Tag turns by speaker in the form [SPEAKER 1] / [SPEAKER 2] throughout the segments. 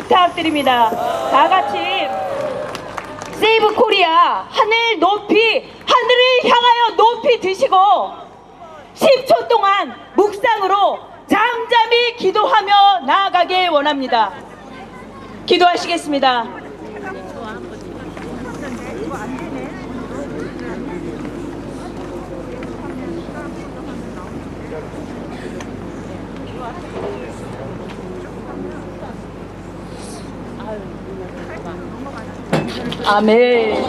[SPEAKER 1] 부탁드립니다. 다 같이 세이브 코리아 하늘 높이, 하늘을 향하여 높이 드시고 10초 동안 묵상으로 잠잠히 기도하며 나아가길 원합니다. 기도하시겠습니다. 아멘.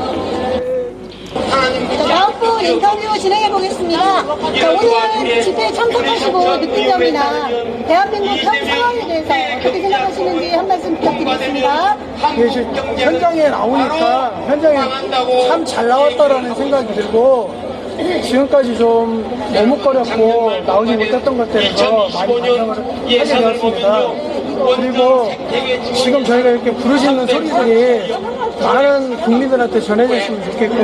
[SPEAKER 2] 다음 분 인터뷰 진행해 보겠습니다. 오늘 집회에 참석하시고 느낀 점이나 대한민국 현 상황에 대해서 어떻게 생각하시는지 한 말씀 부탁드리겠습니다.
[SPEAKER 3] 현장에 나오니까 현장에 참 잘 나왔다라는 생각이 들고, 지금까지 좀 머뭇거렸고 나오지 못했던 것들에서 많이 반성을 하게 되었습니다. 그리고 지금 저희가 이렇게 부르짖는 소리들이 많은 국민들한테 전해졌으면 좋겠고,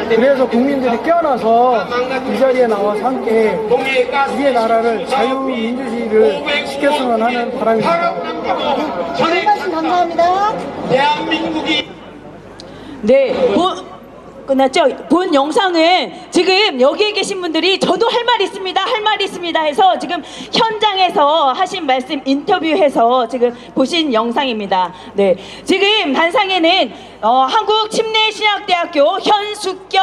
[SPEAKER 3] 그래서 국민들이 깨어나서 이 자리에 나와서 함께 우리의 나라를 자유민주주의를 지켰으면 하는 바람입니다.
[SPEAKER 2] 한 말씀 감사합니다.
[SPEAKER 4] 대한민국이
[SPEAKER 1] 네, 끝났죠? 본 영상은 지금 여기에 계신 분들이 저도 할 말 있습니다, 할 말 있습니다 해서 지금 현장에서 하신 말씀 인터뷰해서 지금 보신 영상입니다. 네, 지금 단상에는 한국침례신학대학교 현숙경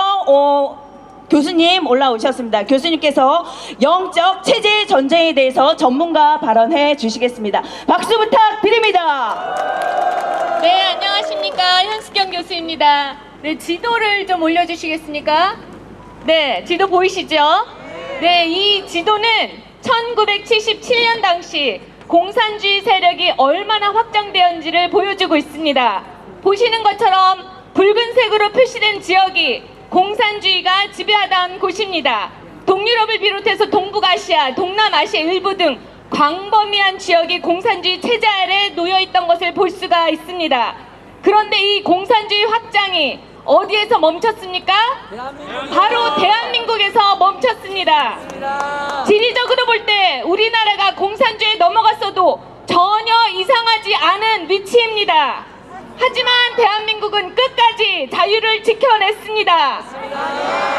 [SPEAKER 1] 교수님 올라오셨습니다. 교수님께서 영적 체제 전쟁에 대해서 전문가 발언해 주시겠습니다. 박수 부탁드립니다.
[SPEAKER 5] 네, 안녕하십니까. 현숙경 교수입니다. 네, 지도를 좀 올려주시겠습니까? 네, 지도 보이시죠? 네, 이 지도는 1977년 당시 공산주의 세력이 얼마나 확장되었는지를 보여주고 있습니다. 보시는 것처럼 붉은색으로 표시된 지역이 공산주의가 지배하던 곳입니다. 동유럽을 비롯해서 동북아시아, 동남아시아 일부 등 광범위한 지역이 공산주의 체제 아래 놓여있던 것을 볼 수가 있습니다. 그런데 이 공산주의 확장이 어디에서 멈췄습니까? 바로 대한민국에서 멈췄습니다. 지리적으로 볼 때 우리나라가 공산주의에 넘어갔어도 전혀 이상하지 않은 위치입니다. 하지만 대한민국은 끝까지 자유를 지켜냈습니다.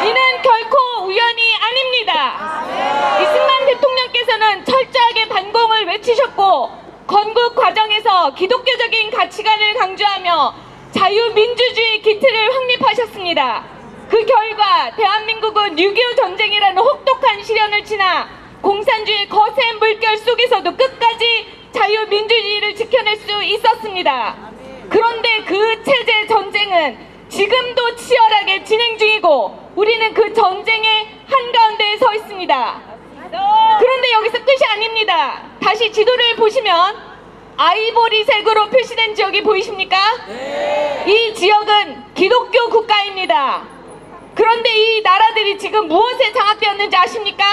[SPEAKER 5] 이는 결코 우연이 아닙니다. 이승만 대통령께서는 철저하게 반공을 외치셨고, 건국 과정에서 기독교적인 가치관을 강조하며 자유민주주의 기틀을 확립하셨습니다. 그 결과 대한민국은 6.25 전쟁이라는 혹독한 시련을 지나 공산주의 거센 물결 속에서도 끝까지 자유민주주의를 지켜낼 수 있었습니다. 그런데 그 체제 전쟁은 지금도 치열하게 진행 중이고 우리는 그 전쟁의 한가운데에 서 있습니다. 그런데 여기서 끝이 아닙니다. 다시 지도를 보시면 아이보리색으로 표시된 지역이 보이십니까? 이 지역은 기독교 국가입니다. 그런데 이 나라들이 지금 무엇에 장악되었는지 아십니까?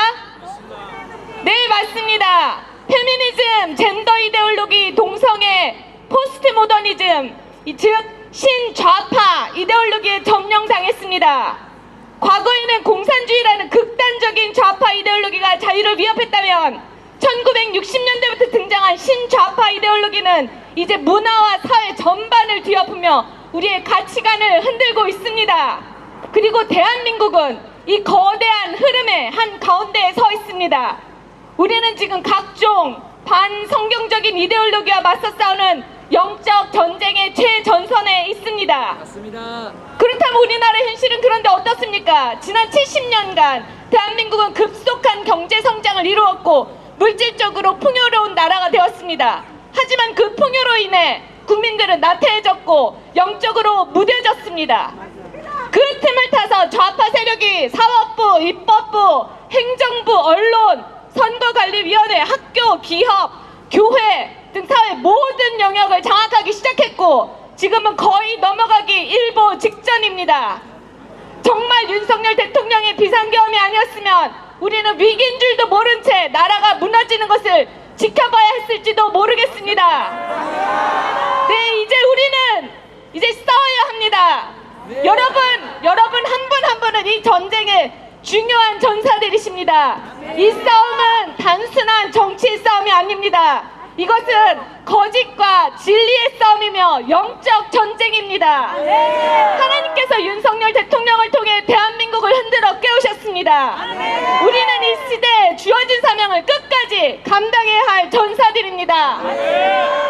[SPEAKER 5] 네, 맞습니다. 페미니즘, 젠더 이데올로기, 동성애, 포스트 모더니즘, 즉 신좌파 이데올로기에 점령당했습니다. 과거에는 공산주의라는 극단적인 좌파 이데올로기가 자유를 위협했다면 1960년대부터 등장한 신좌파 이데올로기는 이제 문화와 사회 전반을 뒤엎으며 우리의 가치관을 흔들고 있습니다. 그리고 대한민국은 이 거대한 흐름의 한 가운데에 서 있습니다. 우리는 지금 각종 반성경적인 이데올로기와 맞서 싸우는 영적 전쟁의 최전선에 있습니다. 맞습니다. 그렇다면 우리나라의 현실은 그런데 어떻습니까? 지난 70년간 대한민국은 급속한 경제 성장을 이루었고 물질적으로 풍요로운 나라가 되었습니다. 하지만 그 풍요로 인해 국민들은 나태해졌고 영적으로 무뎌졌습니다. 그 틈을 타서 좌파 세력이 사법부, 입법부, 행정부, 언론, 선거관리위원회, 학교, 기업, 교회 등 사회 모든 영역을 장악하기 시작했고 지금은 거의 넘어가기 일보 직전입니다. 정말 윤석열 대통령의 비상계엄이 아니었으면 우리는 위기인 줄도 모른 채 나라가 무너지는 것을 지켜봐야 했을지도 모르겠습니다. 네, 이제 우리는 싸워야 합니다. 여러분 한 분 한 분은 이 전쟁의 중요한 전사들이십니다. 이 싸움은 단순한 정치 싸움이 아닙니다. 이것은 거짓과 진리의 싸움이며 영적 전쟁입니다. 하나님께서 윤석열 대통령을 통해 대한민국을 흔들어 깨우셨습니다. 우리는 이 시대에 주어진 사명을 끝까지 감당해야 할 전사들입니다.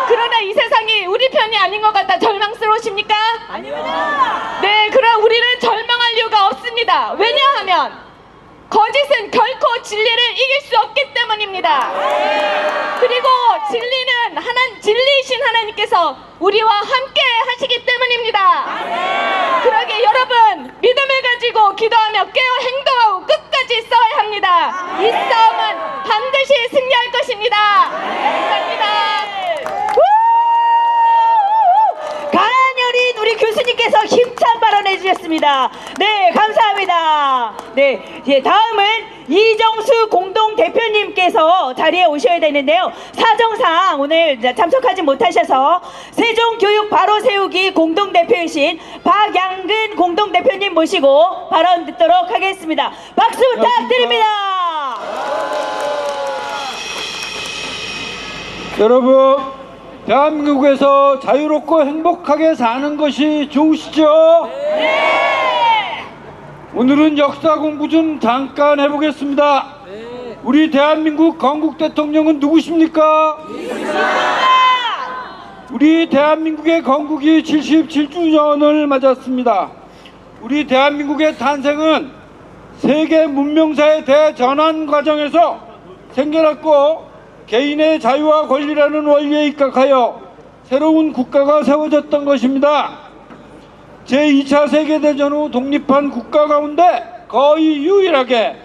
[SPEAKER 5] 그러나 이 세상이 우리 편이 아닌 것 같아 절망스러우십니까? 아닙니다. 네, 그럼 우리는 절망할 이유가 없습니다. 왜냐하면 거짓은 결코 진리를 이길 수 없기 때문입니다. 그리고 진리이신 하나님께서 우리와 함께 하시기 때문입니다. 그러기에 여러분, 믿음을 가지고 기도하며 깨어 행동하고 끝까지 싸워야 합니다. 이 싸움은 반드시 승리할 것입니다. 감사합니다.
[SPEAKER 1] 가연이 우리 교수님께서 힘찬 발언해 주셨습니다. 네, 감사합니다. 네, 다음은 이정수 공동대표님께서 자리에 오셔야 되는데요. 사정상 오늘 참석하지 못하셔서 세종교육 바로 세우기 공동대표이신 박양근 공동대표님 모시고 발언 듣도록 하겠습니다. 박수 부탁드립니다.
[SPEAKER 4] 여러분, 대한민국에서 자유롭고 행복하게 사는 것이 좋으시죠? 네! 오늘은 역사 공부 좀 잠깐 해보겠습니다. 우리 대한민국 건국 대통령은 누구십니까? 우리 대한민국의 건국이 77주년을 맞았습니다. 우리 대한민국의 탄생은 세계 문명사의 대전환 과정에서 생겨났고 개인의 자유와 권리라는 원리에 입각하여 새로운 국가가 세워졌던 것입니다. 제2차 세계대전 후 독립한 국가 가운데 거의 유일하게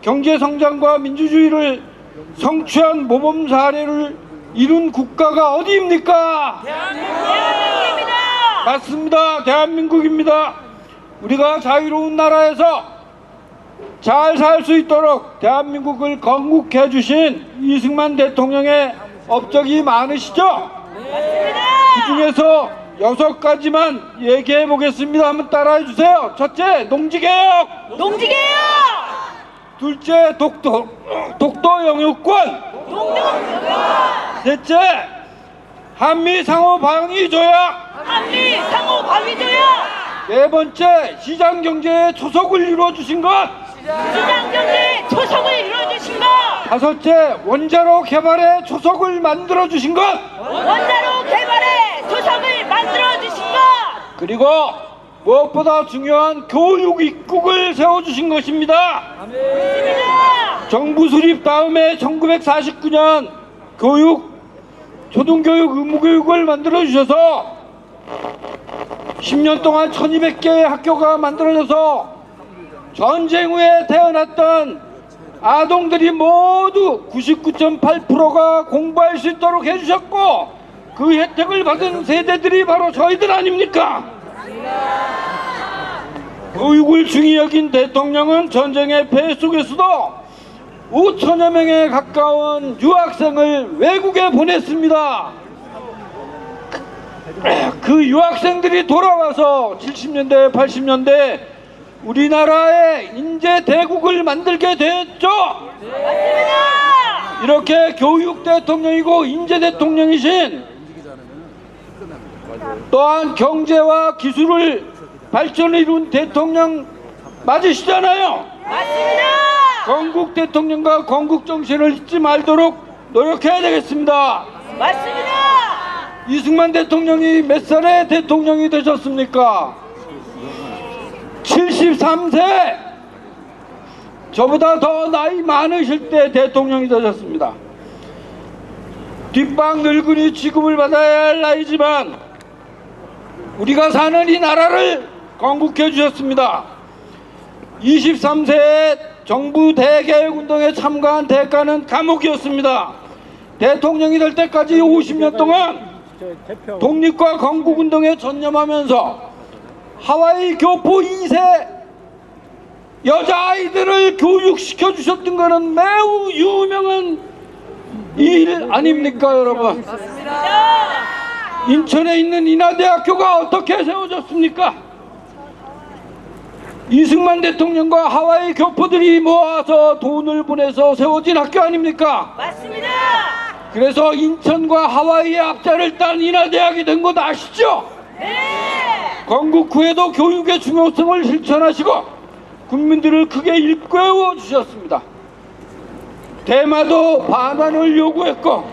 [SPEAKER 4] 경제성장과 민주주의를 성취한 모범 사례를 이룬 국가가 어디입니까? 대한민국입니다. 맞습니다. 대한민국입니다. 우리가 자유로운 나라에서 잘 살 수 있도록 대한민국을 건국해 주신 이승만 대통령의 업적이 많으시죠? 맞습니다. 그 중에서 6가지만 얘기해 보겠습니다. 한번 따라해 주세요. 첫째, 농지개혁. 둘째, 독도 영유권. 셋째, 한미 상호 방위 조약. 네 번째, 시장 경제의 초석을 이루어 주신 것. 다섯째, 원자로 개발의 초석을 만들어 주신 것. 그리고 무엇보다 중요한 교육 입국을 세워주신 것입니다. 정부 수립 다음에 1949년 초등교육 의무교육을 만들어 주셔서 10년 동안 1200개의 학교가 만들어져서 전쟁 후에 태어났던 아동들이 모두 99.8%가 공부할 수 있도록 해주셨고, 그 혜택을 받은 세대들이 바로 저희들 아닙니까? 교육을 중히 여긴 대통령은 전쟁의 폐해 속에서도 5천여 명에 가까운 유학생을 외국에 보냈습니다. 그 유학생들이 돌아와서 70년대 80년대 우리나라의 인재 대국을 만들게 됐죠. 맞습니다. 이렇게 교육 대통령이고 인재 대통령이신, 또한 경제와 기술을 발전을 이룬 대통령 맞으시잖아요. 맞습니다. 건국 대통령과 건국 정신을 잊지 말도록 노력해야 되겠습니다. 맞습니다. 이승만 대통령이 몇 살에 대통령이 되셨습니까? 73세. 저보다 더 나이 많으실 때 대통령이 되셨습니다. 뒷방 늙은이 취급을 받아야 할 나이지만 우리가 사는 이 나라를 건국해 주셨습니다. 23세에 정부 대개혁운동에 참가한 대가는 감옥이었습니다. 대통령이 될 때까지 50년 동안 독립과 건국운동에 전념하면서 하와이 교포 2세 여자아이들을 교육시켜 주셨던 것은 매우 유명한 일 아닙니까, 여러분? 인천에 있는 인하대학교가 어떻게 세워졌습니까? 이승만 대통령과 하와이 교포들이 모아서 돈을 보내서 세워진 학교 아닙니까? 맞습니다. 그래서 인천과 하와이의 앞자를 딴 인하대학이 된 것 아시죠? 건국 후에도 교육의 중요성을 실천하시고 국민들을 크게 일깨워 주셨습니다. 대마도 반환을 요구했고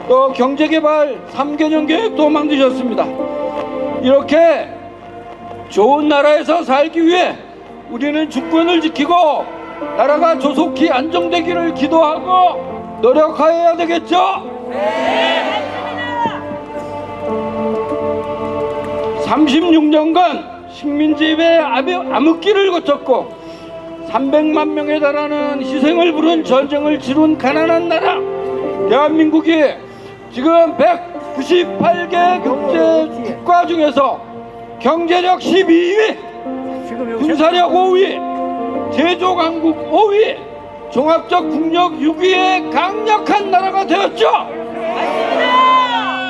[SPEAKER 4] 또 경제개발 3개년 계획도 만드셨습니다. 이렇게 좋은 나라에서 살기 위해 우리는 주권을 지키고 나라가 조속히 안정되기를 기도하고 노력해야 되겠죠? 36년간 식민지배 암흑기를 거쳤고 300만 명에 달하는 희생을 부른 전쟁을 치룬 가난한 나라 대한민국이 지금 198개 경제 국가 중에서 경제력 12위, 군사력 5위, 제조강국 5위, 종합적 국력 6위의 강력한 나라가 되었죠.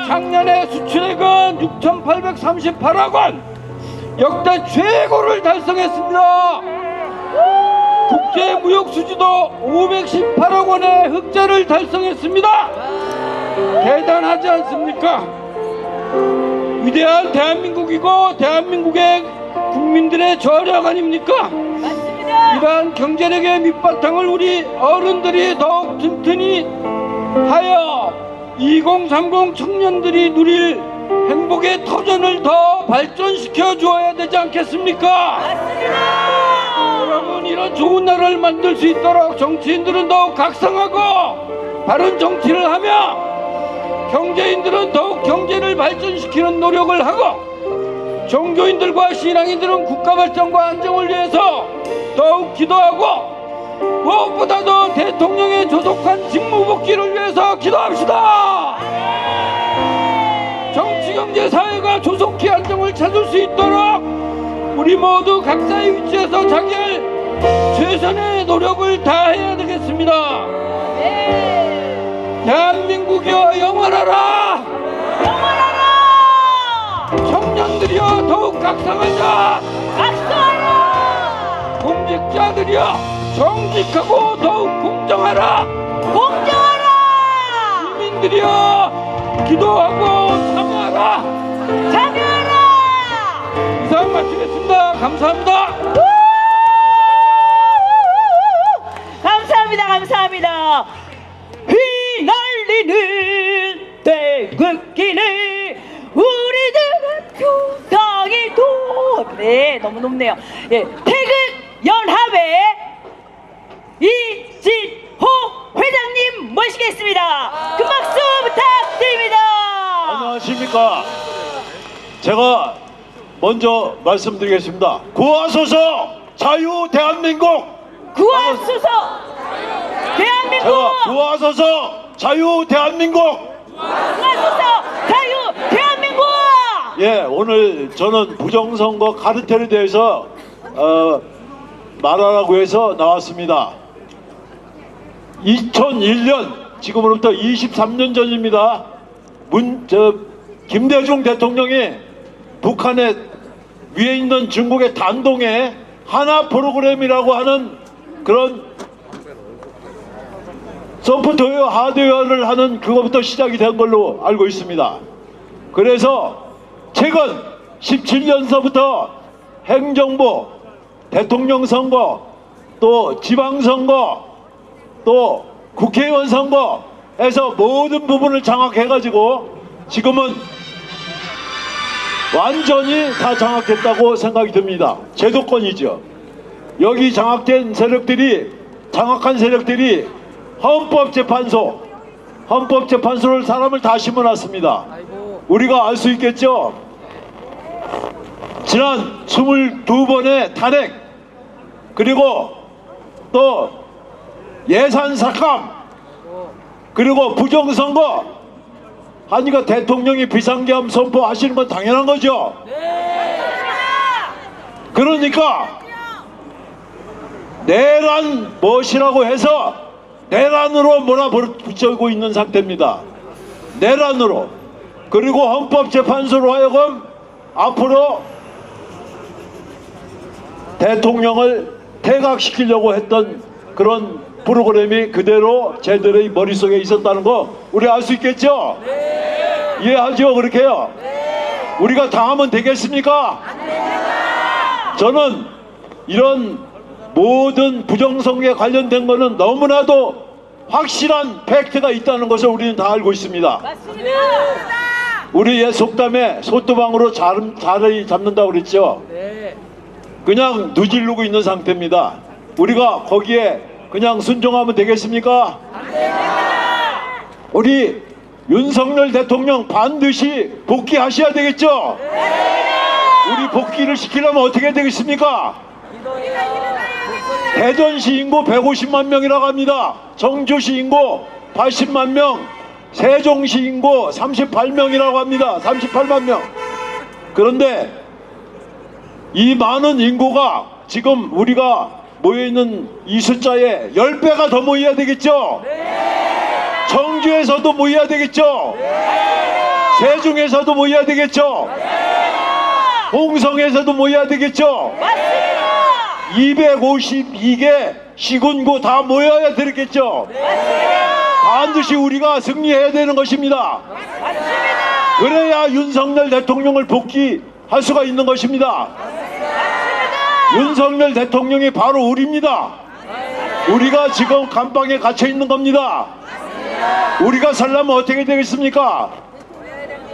[SPEAKER 4] 작년에 수출액은 6,838억 원, 역대 최고를 달성했습니다. 국제무역 수지도 518억 원의 흑자를 달성했습니다. 대단하지 않습니까? 위대한 대한민국이고 대한민국의 국민들의 저력 아닙니까? 이러한 경제력의 밑바탕을 우리 어른들이 더욱 튼튼히 하여 2030 청년들이 누릴 행복의 터전을 더 발전시켜 주어야 되지 않겠습니까? 여러분, 이런 좋은 나라를 만들 수 있도록 정치인들은 더욱 각성하고 바른 정치를 하며 경제인들은 더욱 경제를 발전시키는 노력을 하고 종교인들과 신앙인들은 국가 발전과 안정을 위해서 더욱 기도하고 무엇보다도 대통령의 조속한 직무복귀를 위해서 기도합시다. 정치, 경제, 사회가 조속히 안정을 찾을 수 있도록 우리 모두 각자의 위치에서 자기의 최선의 노력을 다해야 되겠습니다. 대한민국이여 영원하라! 영원하라! 청년들이여 더욱 각성하자! 각성하라! 공직자들이여 정직하고 더욱 공정하라! 공정하라! 국민들이여 기도하고 참여하라! 참여하라! 이상 마치겠습니다. 감사합니다.
[SPEAKER 1] 감사합니다. 감사합니다. 휘날리는 태극기를 우리들은 표상이 도. 네, 너무 높네요. 예, 태극 연합의 이진호 회장님 모시겠습니다. 큰 박수 부탁드립니다.
[SPEAKER 6] 안녕하십니까. 제가 먼저 말씀드리겠습니다. 구하소서 자유 대한민국.
[SPEAKER 1] 구하소서 대한민국.
[SPEAKER 6] 제가 구하소서 자유 대한민국.
[SPEAKER 1] 구하소서 자유 대한민국.
[SPEAKER 6] 예, 오늘 저는 부정선거 카르텔에 대해서 말하라고 해서 나왔습니다. 2001년 지금으로부터 23년 전입니다. 김대중 대통령이 북한의 위에 있는 중국의 단동에 하나 프로그램이라고 하는 그런 소프트웨어 하드웨어를 하는 그거부터 시작이 된 걸로 알고 있습니다. 그래서 최근 17년서부터 행정부, 대통령 선거, 또 지방선거, 또 국회의원 선거에서 모든 부분을 장악해가지고 지금은 완전히 다 장악했다고 생각이 듭니다. 제도권이죠. 여기 장악한 세력들이 헌법재판소를 사람을 다 심어놨습니다. 우리가 알 수 있겠죠. 지난 22번의 탄핵, 그리고 또 예산 삭감, 그리고 부정선거 하니까 대통령이 비상계엄 선포하시는 건 당연한 거죠. 그러니까 내란 무엇이라고 해서 내란으로 몰아붙이고 있는 상태입니다. 내란으로. 그리고 헌법재판소로 하여금 앞으로 대통령을 퇴각시키려고 했던 그런 프로그램이 그대로 제들의 머릿속에 있었다는 거 우리 알 수 있겠죠? 이해하죠? 그렇게요? 우리가 당하면 되겠습니까? 저는 이런 모든 부정선거에 관련된 거는 너무나도 확실한 팩트가 있다는 것을 우리는 다 알고 있습니다. 우리 옛 속담에 소뚜방으로 자리 잡는다고 그랬죠? 그냥 누질르고 있는 상태입니다. 우리가 거기에 그냥 순종하면 되겠습니까? 우리 윤석열 대통령 반드시 복귀하셔야 되겠죠? 우리 복귀를 시키려면 어떻게 되겠습니까? 대전시 인구 150만 명이라고 합니다. 정주시 인구 80만 명, 세종시 인구 38명이라고 합니다. 38만 명. 그런데 이 많은 인구가 지금 우리가 모여있는 이 숫자에 10배가 더 모여야 되겠죠? 청주에서도 모여야 되겠죠? 세종에서도 모여야 되겠죠? 홍성에서도 모여야 되겠죠? 252개 시군구 다 모여야 되겠죠? 반드시 우리가 승리해야 되는 것입니다. 그래야 윤석열 대통령을 복귀할 수가 있는 것입니다. 윤석열 대통령이 바로 우리입니다. 우리가 지금 감방에 갇혀 있는 겁니다. 우리가 살려면 어떻게 되겠습니까?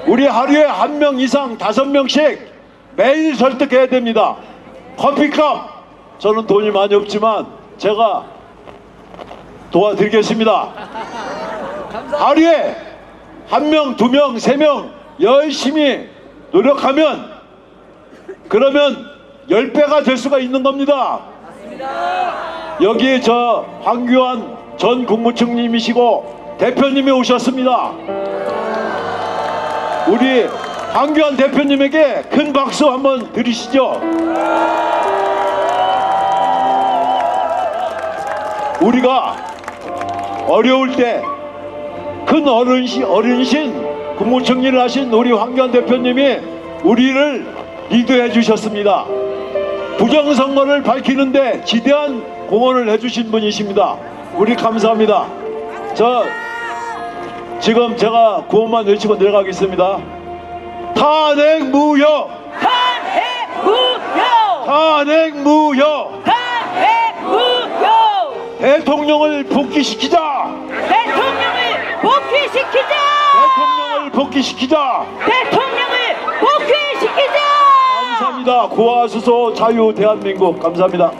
[SPEAKER 6] 우리 하루에 1명 이상 5명씩 매일 설득해야 됩니다. 커피값 저는 돈이 많이 없지만 제가 도와드리겠습니다. 하루에 1명, 2명, 3명 열심히 노력하면 그러면 10배가 될 수가 있는 겁니다. 여기에 저 황교안 전 국무총리님이시고 대표님이 오셨습니다. 우리 황교안 대표님에게 큰 박수 한번 드리시죠. 우리가 어려울 때 큰 어른신 국무총리를 하신 우리 황교안 대표님이 우리를 리드해 주셨습니다. 부정선거를 밝히는데 지대한 공헌을 해주신 분이십니다. 우리 감사합니다. 지금 제가 구호만 외치고 내려가겠습니다. 탄핵 무효!
[SPEAKER 1] 탄핵 무효!
[SPEAKER 6] 탄핵 무효!
[SPEAKER 1] 탄핵 무효!
[SPEAKER 6] 대통령을 복귀시키자!
[SPEAKER 1] 대통령을 복귀시키자!
[SPEAKER 6] 대통령을 복귀시키자!
[SPEAKER 1] 대통령을 복귀시키자!
[SPEAKER 6] 감사합니다. 구하수소 자유 대한민국 감사합니다.